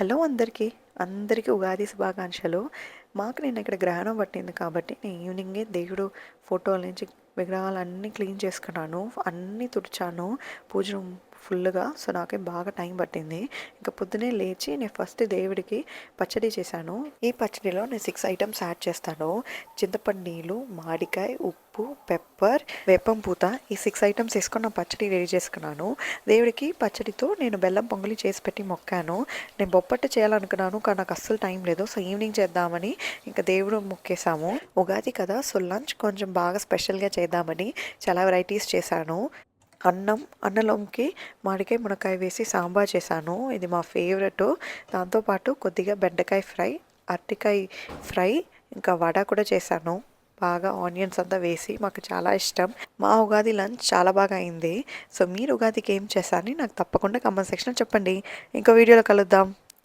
Hello అందరికీ. అందరికీ ఉగాది శుభాకాంక్షలు. మాకు నిన్న ఇక్కడ గ్రహణం పట్టింది కాబట్టి నేను ఈవినింగే దేవుడు ఫోటోల నుంచి విగ్రహాలన్నీ క్లీన్ చేసుకున్నాను. అన్నీ తుడిచాను పూజ రూమ్ ఫుల్‌గా. సో, నాకే బాగా టైం పట్టింది. ఇంకా పొద్దున్నే లేచి నేను ఫస్ట్ దేవుడికి పచ్చడి చేశాను. ఈ పచ్చడిలో నేను 6 ఐటెమ్స్ యాడ్ చేస్తాను. చింతపండు నీళ్ళు, మామిడికాయ, ఉప్పు, పెప్పర్, వేపం పూత ఈ 6 ఐటెమ్స్ వేసుకొని నా పచ్చడి రెడీ చేసుకున్నాను. దేవుడికి పచ్చడితో నేను బెల్లం పొంగలి చేసి పెట్టి మొక్కాను. నేను బొప్పట్టు చేయాలనుకున్నాను కానీ నాకు అస్సలు టైం లేదు. సో ఈవినింగ్ చేద్దామని ఇంకా దేవుడు మొక్కేసాము. ఉగాది కదా, సో లంచ్ కొంచెం బాగా స్పెషల్గా చేద్దామని చాలా వెరైటీస్ చేశాను. అన్నంలోకి మామిడికాయ మునక్కాయ వేసి సాంబార్ చేశాను. ఇది మా ఫేవరెట్. దాంతోపాటు కొద్దిగా బెండకాయ ఫ్రై, అరటికాయ ఫ్రై, ఇంకా వడ కూడా చేశాను. బాగా ఆనియన్స్ అంతా వేసి మాకు చాలా ఇష్టం. మా ఉగాది లంచ్ చాలా బాగా అయింది. సో మీరు ఉగాదికి ఏం చేశారని నాకు తప్పకుండా కామెంట్ సెక్షన్లో చెప్పండి. ఇంకో వీడియోలో కలుద్దాం.